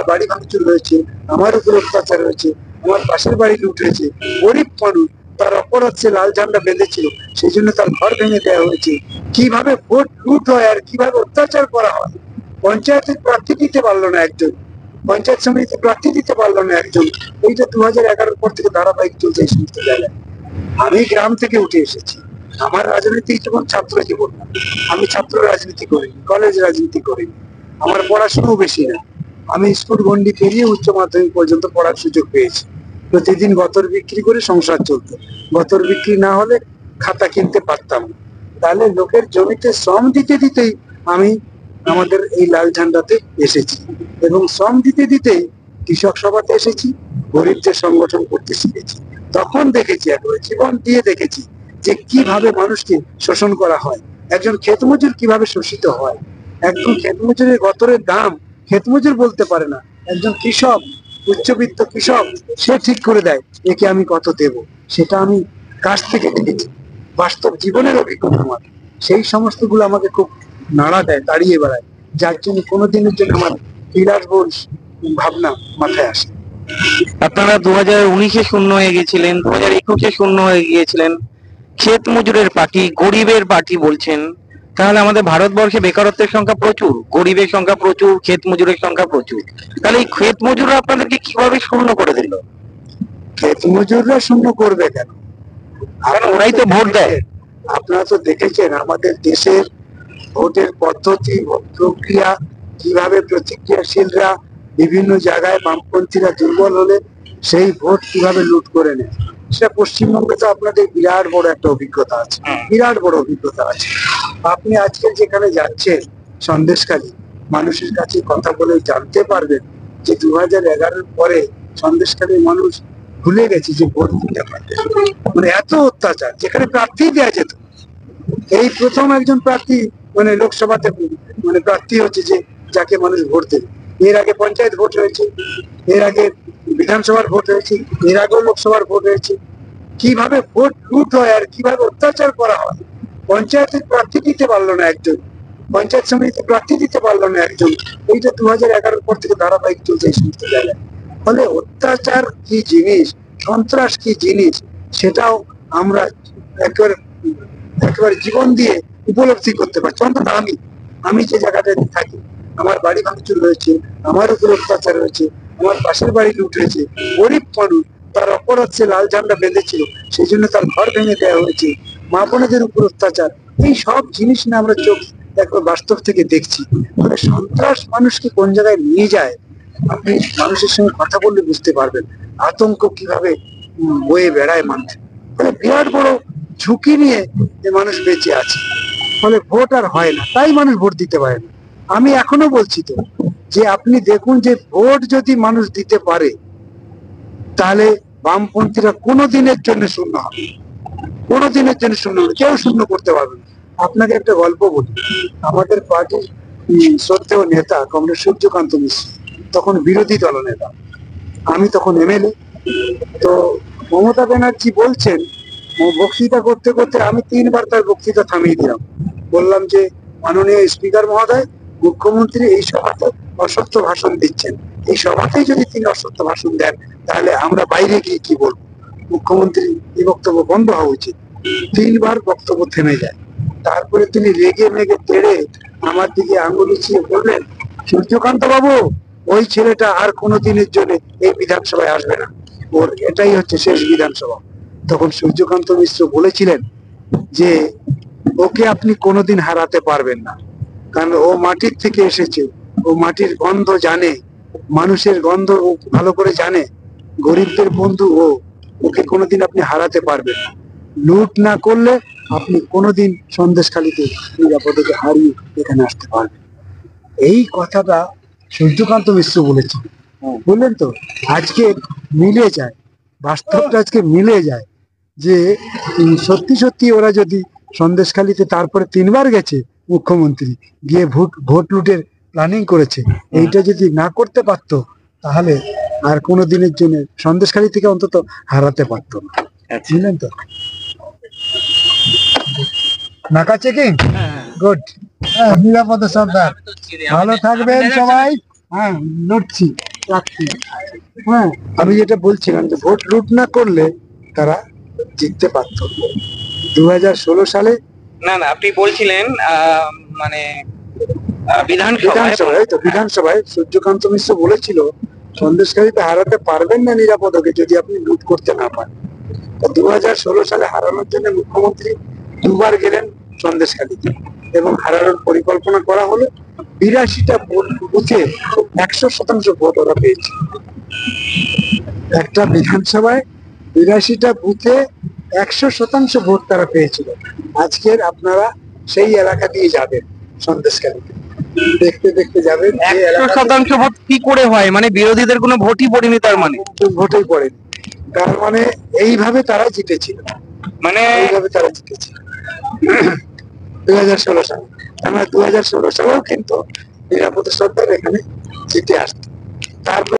বাড়ি ভাঙচুর হয়েছে, আমার উপর অত্যাচার হয়েছে, আমার পাশের বাড়ি লুট হয়েছে, গরিব মানুষ তার অপরাধ সে লাল ঝান্ডা বেঁধেছিল, সেই জন্য তার ঘর ভেঙে দেওয়া হয়েছে। কিভাবে ভোট লুট হয় আর কিভাবে অত্যাচার করা হয়। পঞ্চায়েতের প্রার্থী দিতে পারলো না একজন, পঞ্চায়েত সমিতিতে প্রার্থী দিতে পারলো না একজন। এইটা 2011 পর থেকে ধারাবাহিক চলছে এই সমস্ত জায়গায়। আমি গ্রাম থেকে উঠে এসেছি, আমার রাজনৈতিক জীবন ছাত্র জীবন না। আমি ছাত্র রাজনীতি করিনি, কলেজ রাজনীতি করিনি, আমার পড়াশোনাও বেশি না। আমি স্কুল গন্ডি পেরিয়ে উচ্চ মাধ্যমিক পর্যন্ত পড়ার সুযোগ পেয়েছি। প্রতিদিন গতর বিক্রি করে সংসার চলতো, গতর বিক্রি না হলে খাতা কিনতে পারতাম না। তাহলে লোকের জমিতে শ্রম দিতে দিতেই আমি আমাদের এই লাল ঝান্ডাতে এসেছি, এবং শ্রম দিতে দিতেই কৃষক সভাতে এসেছি, গরিবদের সংগঠন করতে শিখেছি। তখন দেখেছি, একবারে জীবন দিয়ে দেখেছি যে কিভাবে মানুষকে শোষণ করা হয়, একজন ক্ষেতমজুর কিভাবে শোষিত হয়। একজন ক্ষেতমজুরের গতরের দাম ক্ষেতমজুর বলতে পারে না, একজন কৃষক, উচ্চবিত্ত কৃষক, সে ঠিক করে দেয় একে আমি কত দেব। সেটা আমি কাছ থেকে দেখেছি, বাস্তব জীবনের অভিজ্ঞতা আমার। সেই সমস্ত গুলো আমাকে খুব নাড়া দেয়, তাড়িয়ে বেড়ায়, যার জন্য কোনোদিনের জন্য আমার বিলাসবহুল ভাবনা মাথায় আসে। আপনারা 2019-এ শূন্য হয়ে গেছিলেন, 2021-এ শূন্য হয়ে গিয়েছিলেন, ক্ষেত মজুরের পার্টি, গরিবের পার্টি বলছেন। তাহলে আমাদের ভারতবর্ষে বেকারত্বের সংখ্যা প্রচুর, গরিবের সংখ্যা প্রচুর, ক্ষেত মজুরের সংখ্যা প্রচুর। তাহলে এই ক্ষেত মজুররা আপনাদেরকে কিভাবে শূন্য করে দিল? ক্ষেত মজুররা শূন্য করবে কেন? কারণ ওরাই তো ভোট দেয়। আপনারা তো দেখেছেন আমাদের দেশের ভোটের পদ্ধতি, প্রক্রিয়া, কিভাবে প্রতিক্রিয়াশীলরা বিভিন্ন জায়গায় বামপন্থীরা দুর্বল হলে সেই ভোট কিভাবে লুট করে নেয়। সেটা পশ্চিমবঙ্গে তো আপনাদের বিরাট বড় একটা অভিজ্ঞতা আছে, বিরাট বড় অভিজ্ঞতা আছে। আপনি আজকে যেখানে যাচ্ছেন সন্দেশখালী, মানুষের কাছে কথা বলে জানতে পারবেন যে 2011-এর পরে সন্দেশখালীর মানুষ ভুলে গেছে যে ভোট দিতে পারবে। মানে এত অত্যাচার, যেখানে প্রার্থী দেওয়া যেত। এই প্রথম একজন প্রার্থী মানে লোকসভাতে মানে প্রার্থী হচ্ছে যে যাকে মানুষ ভোট দেবে। এর আগে পঞ্চায়েত ভোট হয়েছে, এর আগে বিধানসভার ভোট হয়েছে, এর আগেও লোকসভার ভোট হয়েছে। কিভাবে ভোট লুট হয় আর কিভাবে অত্যাচার করা হয়। পঞ্চায়েতের প্রার্থী দিতে পারলো না একজন, পঞ্চায়েত সমিতিতে প্রার্থী দিতে পারলো না একজন। এইটা 2011 পর থেকে ধারাবাহিক চলছে এই সমস্ত জায়গায়। ফলে অত্যাচার কি জিনিস, সন্ত্রাস কি জিনিস, সেটাও আমরা একেবারে একেবারে জীবন দিয়ে উপলব্ধি করতে পারছি। অন্তত আমি যে জায়গাটাতে থাকি, আমার বাড়ি ভাঙচুর হয়েছে, আমার উপর অত্যাচার হয়েছে, আমার পাশের বাড়ি লুট হয়েছে, গরিব মানুষ তার অপরাধ সে লাল ঝান্ডা বেঁধেছিল, সেই জন্য তার ঘর ভেঙে দেওয়া হয়েছে, মা বোনেদের উপর অত্যাচার। এই সব জিনিস না আমরা চোখ একবার বাস্তব থেকে দেখছি। মানে সন্ত্রাস মানুষকে কোন জায়গায় নিয়ে যায়, আপনি মানুষের সঙ্গে কথা বললে বুঝতে পারবেন। আতঙ্ক কিভাবে বয়ে বেড়ায় মানুষ, মানে বিরাট বড় ঝুঁকি নিয়ে মানুষ বেঁচে আছে। ফলে ভোট আর হয় না, তাই মানুষ ভোট দিতে পারে না। আমি এখনো বলছি তো যে আপনি দেখুন যে ভোট যদি মানুষ দিতে পারে তাহলে বামপন্থীরা কোনোদিনের জন্য শূন্য হবে, কোনোদিনের জন্য শূন্য হবে, কেউ শূন্য করতে পারবে না। আপনাকে একটা গল্প বলি। আমাদের পার্টির শ্রদ্ধেয় নেতা কমরেড সূর্যকান্ত মিশ্র তখন বিরোধী দলনেতা, আমি তখন এমএলএ। তো মমতা ব্যানার্জি বলছেন, বক্তৃতা করতে করতে আমি 3বার তার বক্তৃতা থামিয়ে দিলাম। বললাম যে মাননীয় স্পিকার মহোদয়, মুখ্যমন্ত্রী এই সভাতে অসত্য ভাষণ দিচ্ছেন, এই সভাতেই যদি তিনি অসত্য ভাষণ দেন তাহলে আমরা বাইরে গিয়ে কি বলবো। মুখ্যমন্ত্রী এই বক্তব্য বন্ধ হওয়া উচিত। 3বার বক্তব্য থেমে যায়। তারপরে তিনি রেগে মেগে তেড়ে আমার দিকে আঙুল উঁচিয়ে বললেন, সূর্যকান্ত বাবু, ওই ছেলেটা আর কোনোদিনের জন্য এই বিধানসভায় আসবে না, ওর এটাই হচ্ছে শেষ বিধানসভা। তখন সূর্যকান্ত মিশ্র বলেছিলেন যে ওকে আপনি কোনোদিন হারাতে পারবেন না, কারণ ও মাটির থেকে এসেছে, ও মাটির গন্ধ জানে, মানুষের গন্ধ ও ভালো করে জানে, গরিবদের বন্ধু ও, ওকে কোনোদিন আপনি হারাতে পারবেন না। লুট না করলে আপনি কোনোদিন সন্দেশখালীতে নিরাপদে হারিয়ে এখানে আসতে পারবেন। এই কথাটা সূর্যকান্ত মিশ্র বলেছেন, বললেন তো। আজকে মিলে যায়, বাস্তবটা আজকে মিলে যায় যে সত্যি সত্যি ওরা যদি সন্দেশখালীতে তারপরে 3বার গেছে মুখ্যমন্ত্রী গিয়ে ভোট লুটের প্ল্যানিং করেছে, এইটা যদি না করতে পারতো তাহলে আর কোনো দিনের জন্য সন্দেশখালী থেকে অন্তত হারাতে পারতো না। বুঝলেন তো? নাকা চেকিং গুড, নিরাপদে সরকার, ভালো থাকবেন সবাই। হ্যাঁ, লড়ছি। প্রার্থী। হ্যাঁ, আমি যেটা বলছিলাম যে ভোট লুট না করলে তারা জিততে পারত। 2016 সালে না না, আপনি বলছিলেন মানে বিধানসভায়, তো বিধানসভায় সূর্যকান্ত মিশ্র বলেছিল সন্দেশখালীতে হারাতে পারবেন না নিরাপদকে যদি আপনি লুট করতে না পারেন। 2016 সালে হারানোর জন্য মুখ্যমন্ত্রী দুবার গেলেন সন্দেশখালীতে এবং হারানোর পরিকল্পনা করা হলো। 82টা বুথে 100% ভোট ওরা পেয়েছে। একটা বিধানসভায় 82টা বুথে 100% ভোট তারা পেয়েছিল। আজকের আপনারা সেই এলাকা দিয়ে যাবেন সন্দেশখালীতে, দেখতে দেখতে যাবেন যে 100% ভোট কি করে হয়? মানে বিরোধীদের কোনো ভোটই পড়েনি তার মানে? ভোটেই পড়েনি। তার মানে এইভাবে তারা জিতেছিল, মানে এইভাবে তারা জিতেছিল 2016 সালে। আমরা 2016 সালেও কিন্তু নিরাপদ সরকার এখানে জিতে আসতো। তারপর